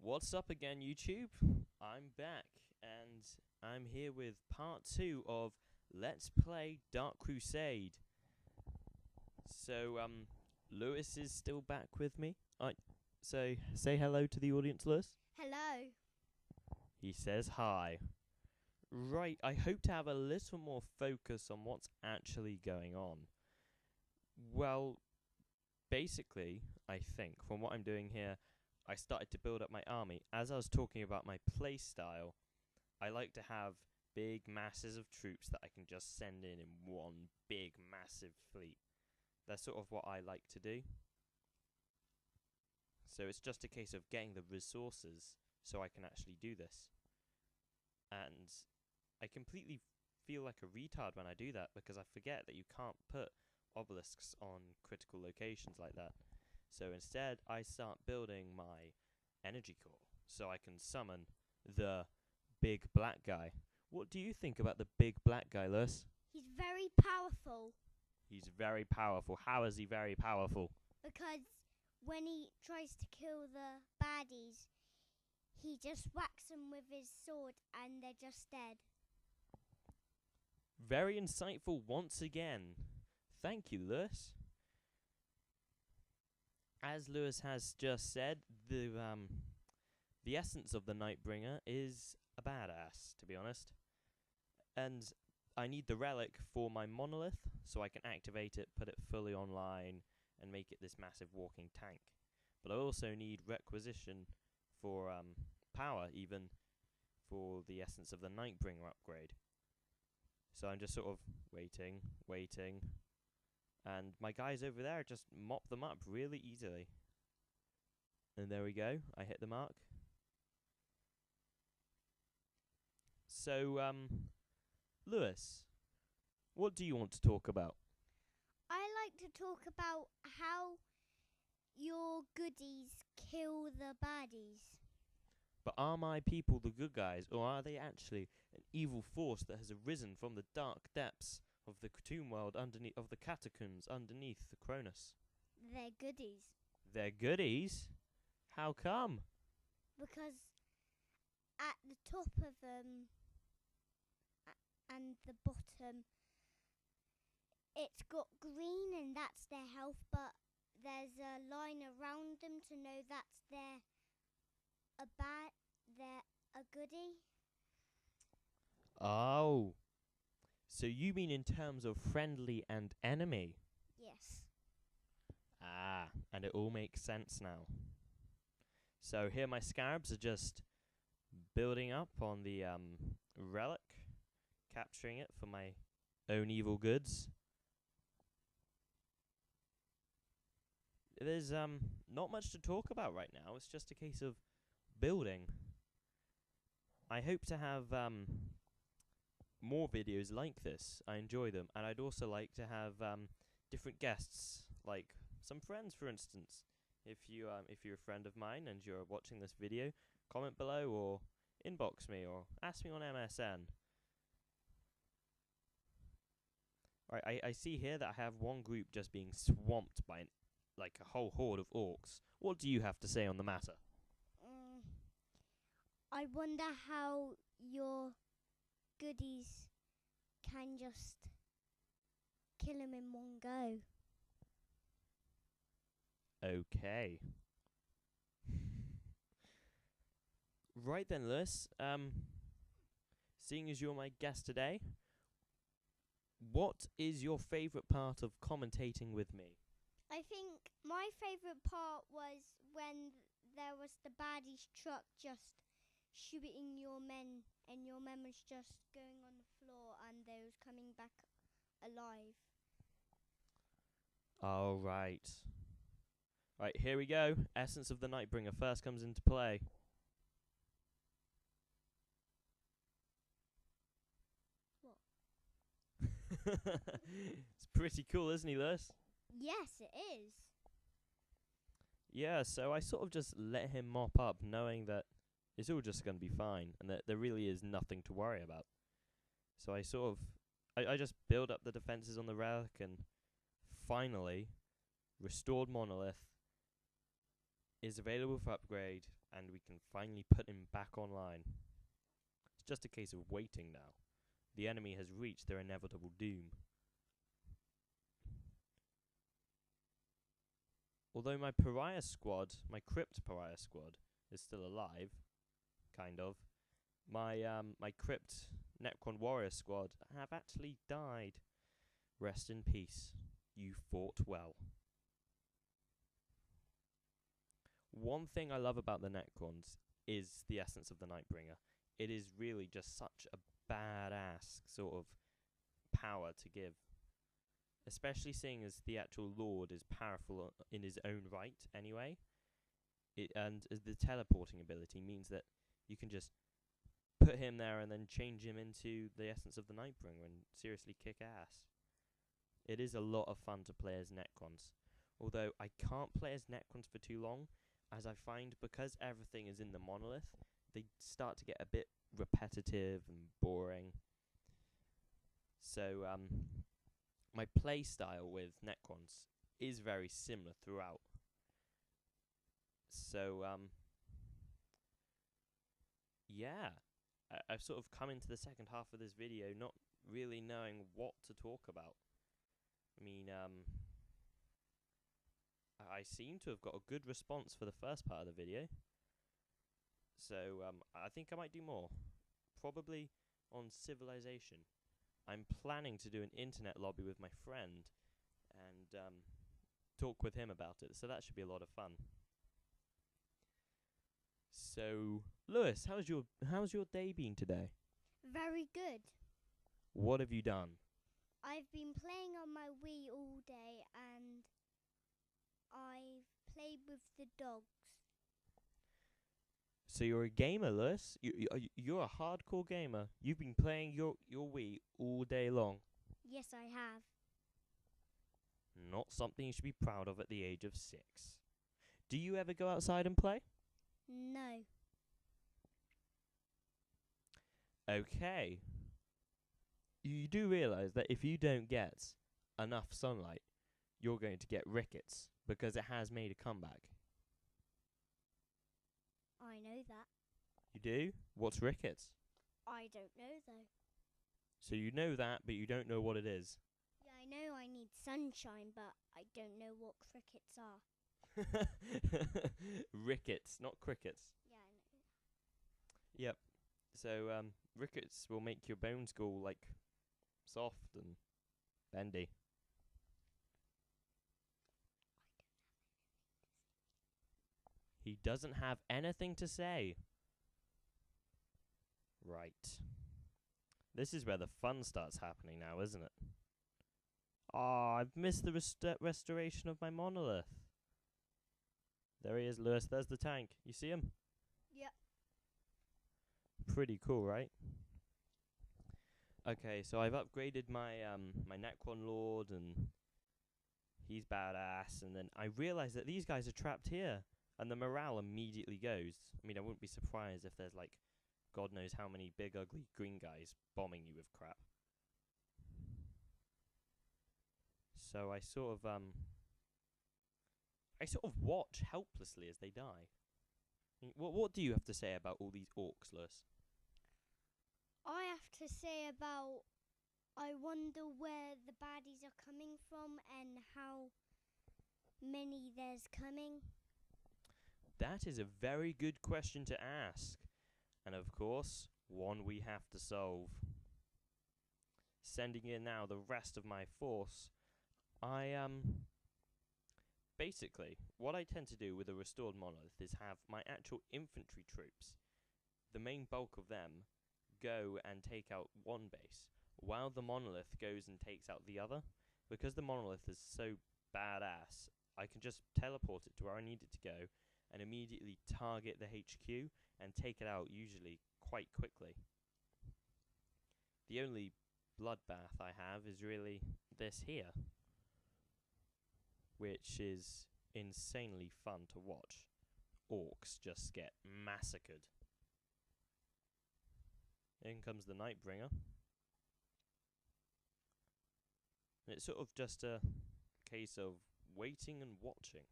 What's up again, YouTube? I'm back, and I'm here with part 2 of Let's Play Dark Crusade. So, Lewis is still back with me. Say hello to the audience, Lewis. Hello. He says hi. Right, I hope to have a little more focus on what's actually going on. Well, basically, I think, from what I'm doing here, I started to build up my army. As I was talking about my playstyle, I like to have big masses of troops that I can just send in one big massive fleet. That's sort of what I like to do. So it's just a case of getting the resources so I can actually do this. And I completely feel like a retard when I do that because I forget that you can't put obelisks on critical locations like that. So instead, I start building my energy core so I can summon the big black guy. What do you think about the big black guy, Lewis? He's very powerful He's very powerful. How is he very powerful? because when he tries to kill the baddies, he just whacks them with his sword and they're just dead. Very insightful once again. Thank you, Lewis. As Lewis has just said, the essence of the Nightbringer is a badass, to be honest. And I need the relic for my monolith, so I can activate it, put it fully online, and make it this massive walking tank. But I also need requisition for power, even for the essence of the Nightbringer upgrade. So I'm just sort of waiting, and my guys over there just mop them up really easily. And there we go, I hit the mark. So, Lewis, what do you want to talk about? I like to talk about how your goodies kill the baddies. But are my people the good guys, or are they actually an evil force that has arisen from the dark depths of the tomb world underneath, of the catacombs underneath the Cronus? They're goodies. They're goodies? How come? Because at the top of them and the bottom, it's got green and that's their health, but there's a line around them to know that's they're a goodie. Oh. So you mean in terms of friendly and enemy? Yes. Ah, and it all makes sense now. So here my scarabs are just building up on the relic, capturing it for my own evil goods. There's not much to talk about right now. It's just a case of building. I hope to have more videos like this. I enjoy them, and I'd also like to have different guests, like some friends, for instance. If you're a friend of mine and you're watching this video, comment below or inbox me or ask me on MSN. Right, I see here that I have one group just being swamped by like a whole horde of orcs. What do you have to say on the matter? I wonder how your goodies can just kill him in one go. Okay. Right then, Lewis. Seeing as you're my guest today, what is your favourite part of commentating with me? I think my favourite part was when there was the baddie's truck just shooting your men and your men was just going on the floor and they was coming back alive. All right. Right, here we go. Essence of the Nightbringer first comes into play. What? It's pretty cool, isn't he, Lewis? Yes, it is. Yeah, so I sort of just let him mop up, knowing that it's all just going to be fine, and that there really is nothing to worry about. So I just build up the defenses on the relic, and finally restored monolith. is available for upgrade, and we can finally put him back online. It's just a case of waiting now. The enemy has reached their inevitable doom. Although my pariah squad, my crypt pariah squad, is still alive, kind of, my crypt Necron warrior squad have actually died. Rest in peace. You fought well. One thing I love about the Necrons is the essence of the Nightbringer. It is really just such a badass sort of power to give. Especially seeing as the actual Lord is powerful in his own right anyway. And the teleporting ability means that you can just put him there and then change him into the essence of the Nightbringer and seriously kick ass. It is a lot of fun to play as Necrons. Although I can't play as Necrons for too long, as I find because everything is in the monolith, they start to get a bit repetitive and boring. So, my play style with Necrons is very similar throughout. So, yeah. I've sort of come into the second half of this video not really knowing what to talk about. I mean, I seem to have got a good response for the first part of the video. So, I think I might do more. Probably on Civilization. I'm planning to do an internet lobby with my friend and talk with him about it. So that should be a lot of fun. So, Lewis, how's your day been today? Very good. What have you done? I've been playing on my Wii all day and I've played with the dogs. So you're a gamer, Lewis? You're a hardcore gamer. You've been playing your Wii all day long. Yes, I have. Not something you should be proud of at the age of 6. Do you ever go outside and play? No. Okay. You do realise that if you don't get enough sunlight, you're going to get rickets, because it has made a comeback. I know that. You do? What's rickets? I don't know though. So you know that, but you don't know what it is. Yeah, I know I need sunshine, but I don't know what crickets are. Rickets, not crickets. Yeah, I know. Yep. So rickets will make your bones go like soft and bendy. He doesn't have anything to say. Right. This is where the fun starts happening now, isn't it? Oh, I've missed the restoration of my monolith. There he is, Lewis. There's the tank. You see him? Yep. Pretty cool, right? Okay, so I've upgraded my my Necron Lord, and he's badass. And then I realised that these guys are trapped here, and the morale immediately goes. I mean, I wouldn't be surprised if there's like, God knows how many big ugly green guys bombing you with crap. So I sort of watch helplessly as they die. I mean, what do you have to say about all these orcs, Lewis? I have to say about, I wonder where the baddies are coming from and how many there's coming. That is a very good question to ask. And of course, one we have to solve. Sending in now the rest of my force. Basically, what I tend to do with a restored monolith is have my actual infantry troops, the main bulk of them, go and take out one base, while the monolith goes and takes out the other. Because the monolith is so badass, I can just teleport it to where I need it to go, and immediately target the HQ and take it out, usually quite quickly. The only bloodbath I have is really this here, which is insanely fun to watch. Orcs just get massacred. In comes the Nightbringer. It's sort of just a case of waiting and watching.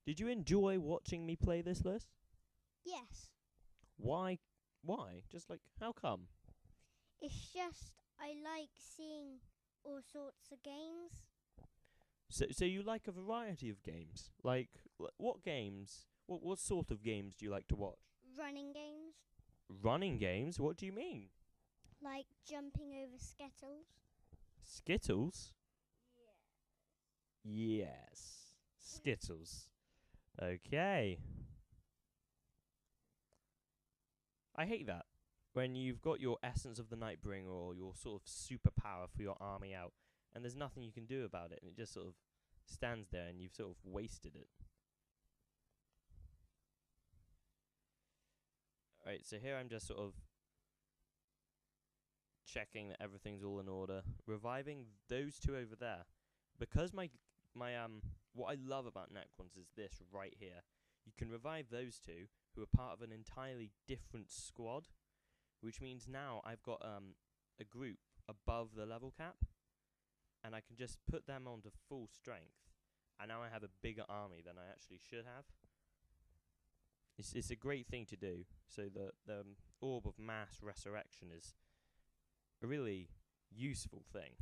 Did you enjoy watching me play this, Liz? Yes. Why? Why? Just like, how come? It's just I like seeing all sorts of games. So you like a variety of games? Like, what games? What sort of games do you like to watch? Running games. Running games? What do you mean? Like jumping over skittles. Skittles? Yes. Skittles. Okay. I hate that. When you've got your Essence of the Nightbringer or your sort of superpower for your army out, and there's nothing you can do about it, and it just sort of stands there and you've sort of wasted it. Alright, so here I'm just sort of checking that everything's all in order, reviving those two over there. Because my what I love about Necrons is this right here. You can revive those two who are part of an entirely different squad, which means now I've got a group above the level cap, and I can just put them onto full strength, and now I have a bigger army than I actually should have. It's a great thing to do. So the Orb of Mass Resurrection is a really useful thing.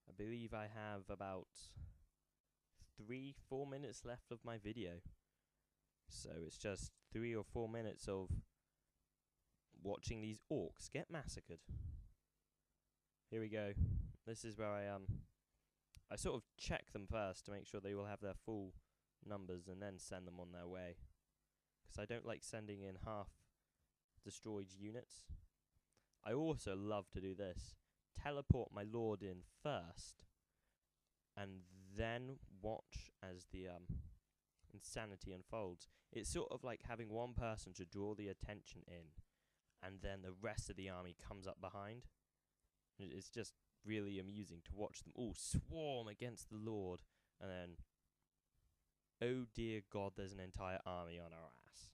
I believe I have about 3-4 minutes left of my video. So it's just 3 or 4 minutes of watching these orcs get massacred. Here we go. This is where I sort of check them first to make sure they will have their full numbers and then send them on their way. Because I don't like sending in half destroyed units. I also love to do this. Teleport my lord in first, and then watch as the insanity unfolds. It's sort of like having one person to draw the attention in, and then the rest of the army comes up behind. It's just really amusing to watch them all swarm against the lord, and then, oh dear God, there's an entire army on our ass.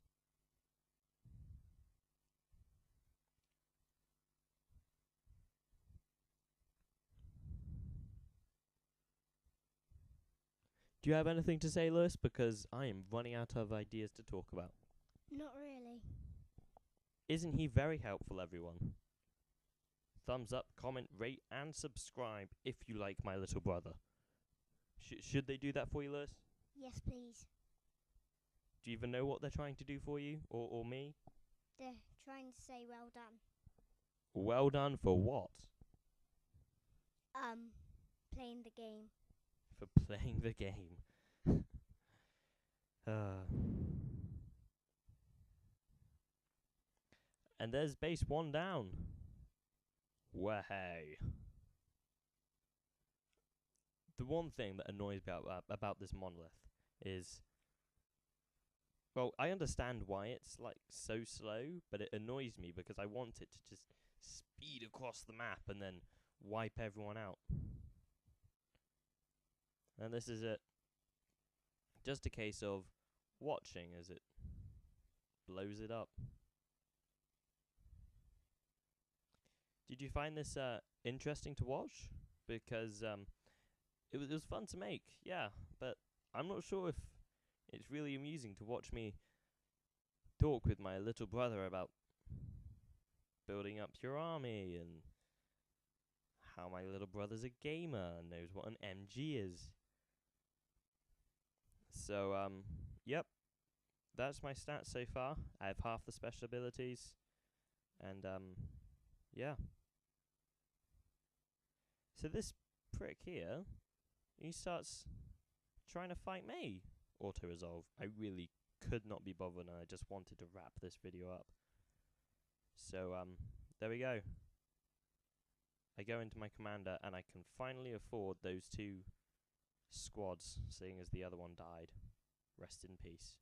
Do you have anything to say, Lewis? Because I am running out of ideas to talk about. Not really. Isn't he very helpful, everyone? Thumbs up, comment, rate, and subscribe if you like my little brother. Should they do that for you, Lewis? Yes, please. Do you even know what they're trying to do for you, or me? They're trying to say well done. Well done for what? Playing the game. For playing the game. And there's base 1 down. Wahey. The one thing that annoys me about this monolith is, well, I understand why it's like so slow, but it annoys me because I want it to just speed across the map and then wipe everyone out. And this is it. Just a case of watching as it blows it up. Did you find this interesting to watch? Because it was fun to make, yeah, but I'm not sure if it's really amusing to watch me talk with my little brother about building up your army and how my little brother's a gamer and knows what an MG is. So, yep, that's my stats so far. I have half the special abilities, and, yeah. So this prick here, he starts trying to fight me. Auto-resolve. I really could not be bothered, and I just wanted to wrap this video up. So, there we go. I go into my commander, and I can finally afford those 2 squads, seeing as the other one died. Rest in peace.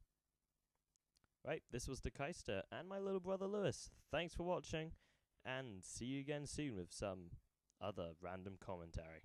Right, this was DaKyster and my little brother Lewis. Thanks for watching, and see you again soon with some other random commentary.